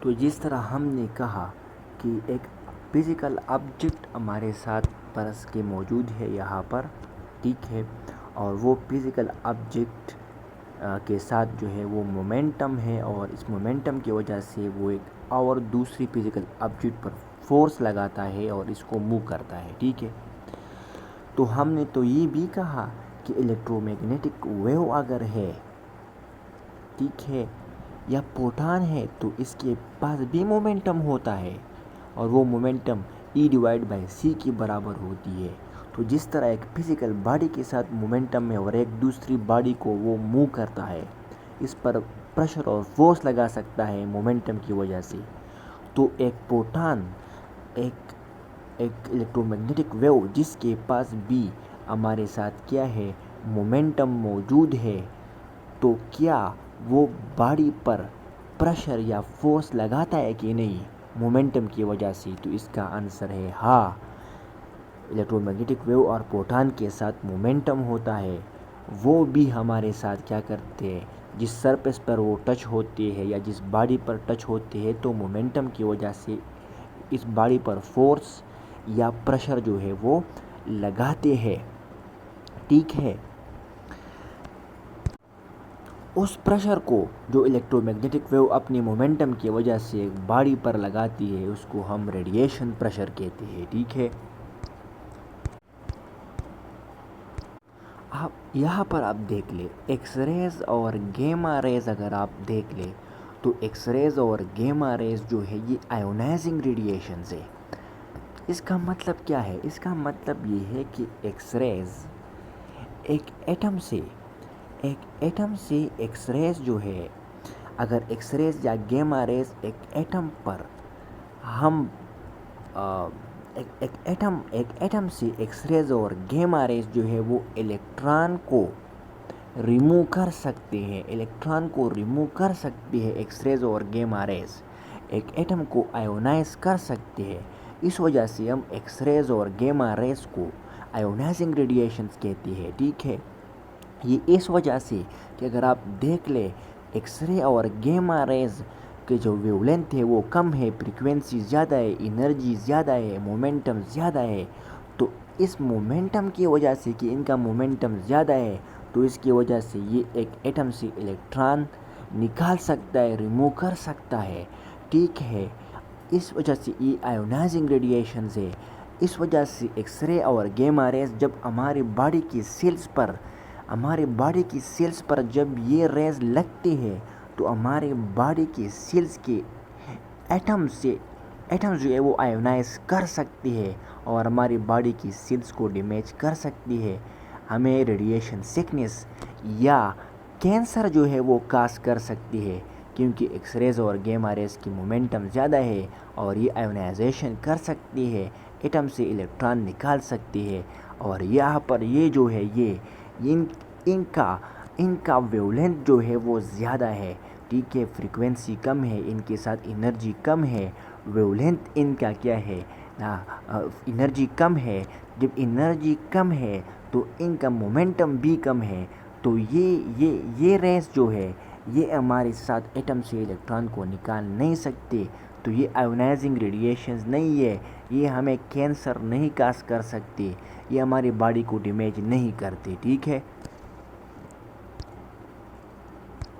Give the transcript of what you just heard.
تو جس طرح ہم نے کہا کہ ایک فزیکل آبجیکٹ ہمارے ساتھ فرض کے موجود ہے یہاں پر، ٹھیک ہے، اور وہ فزیکل آبجیکٹ کے ساتھ جو ہے وہ مومنٹم ہے، اور اس مومنٹم کی وجہ سے وہ ایک اور دوسری فزیکل آبجیکٹ پر فورس لگاتا ہے اور اس کو موو کرتا ہے، ٹھیک ہے۔ تو ہم نے تو یہ بھی کہا کہ الیکٹرو میگنیٹک ویو اگر ہے، ٹھیک ہے، یا پروٹون ہے تو اس کے پاس بھی مومنٹم ہوتا ہے، اور وہ مومنٹم E/c کے برابر ہوتی ہے۔ تو جس طرح ایک فزیکل باڈی کے ساتھ مومنٹم ہے اور ایک دوسری باڈی کو وہ موو کرتا ہے، اس پر پریشر اور فورس لگا سکتا ہے مومنٹم کی وجہ سے، تو ایک پروٹون ایک الیکٹرو میگنیٹک ویو جس کے پاس بھی ہمارے ساتھ کیا ہے، مومنٹم موجود ہے، تو کیا وہ باڈی پر پریشر یا فورس لگاتا ہے کہ نہیں مومنٹم کی وجہ سے؟ تو اس کا آنسر ہے ہاں، الیکٹرو میگنیٹک ویو اور پروٹون کے ساتھ مومنٹم ہوتا ہے، وہ بھی ہمارے ساتھ کیا کرتے ہیں، جس سرفیس پر وہ ٹچ ہوتے ہیں یا جس باڈی پر ٹچ ہوتے ہیں تو مومنٹم کی وجہ سے اس باڈی پر فورس یا پریشر جو ہے وہ لگاتے ہیں، ٹھیک ہے۔ اس پریشر کو جو الیکٹرو میگنیٹک ویو اپنی مومنٹم کی وجہ سے باڈی پر لگاتی ہے اس کو ہم ریڈیشن پریشر کہتے ہیں، ٹھیک ہے۔ یہاں پر آپ دیکھ لیں ایکس ریز اور گیما ریز، اگر آپ دیکھ لیں تو ایکس ریز اور گیما ریز جو ہے یہ آئونائزنگ ریڈیشنز ہے۔ اس کا مطلب کیا ہے؟ اس کا مطلب یہ ہے کہ ایکس ریز ایک ایٹم سے ایکس ریز جو ہے، اگر ایکس ریز یا گیما ریز ایک ایٹم پر ہم ایک ایٹم سے ایکس ریز اور گیما ریز جو ہے وہ الیکٹران کو ریموو کر سکتے ہیں، ایکس ریز اور گیما ریز ایک ایٹم کو آئونائز کر سکتے ہیں۔ اس وجہ سے ہم ایکس ریز اور گیما ریز کو آئونائزنگ ریڈیشنز کہتے ہیں، ٹھیک ہے۔ یہ اس وجہ سے کہ اگر آپ دیکھ لیں ایکس رے اور گیما ریز کے جو ویو لینتھ ہے وہ کم ہے، فریکوینسی زیادہ ہے، انرجی زیادہ ہے، مومنٹم زیادہ ہے، تو اس مومنٹم کی وجہ سے کہ ان کا مومنٹم زیادہ ہے تو اس کی وجہ سے یہ ایک ایٹم سے الیکٹران نکال سکتا ہے، ریموو کر سکتا ہے، ٹھیک ہے۔ اس وجہ سے یہ آئونائزنگ ریڈیشنز ہے۔ اس وجہ سے ایکس رے اور گیما ریز جب ہماری باڈی کی سیلز پر جب یہ ریز لگتے ہیں تو ہمارے باڈی کی سیلز کے ایٹم جو ہے وہ آئونائز کر سکتی ہے اور ہماری باڈی کی سیلز کو ڈیمیج کر سکتی ہے، ہمیں ریڈیشن سکنس یا کینسر جو ہے وہ کاز کر سکتی ہے، کیونکہ ایکس ریز اور گیما ریز کی مومنٹم زیادہ ہے اور یہ آئونائزیشن کر سکتی ہے، ایٹم سے الیکٹران نکال سکتی ہے، اور یہاں پر یہ جو ہے ان کا ویو لینتھ جو ہے وہ زیادہ ہے، ٹھیک ہے، فریکوینسی کم ہے، ان کے ساتھ انرجی کم ہے، ویو لینتھ ان کا کیا ہے، انرجی کم ہے۔ جب انرجی کم ہے تو ان کا مومنٹم بھی کم ہے، تو یہ ریز جو ہے یہ ہمارے ساتھ ایٹم سے الیکٹران کو نکال نہیں سکتے، تو یہ آئونائزنگ ریڈیشنز نہیں ہے، یہ ہمیں کینسر نہیں کاز کر سکتے، یہ ہماری باڈی کو ڈیمیج نہیں کرتے، ٹھیک ہے۔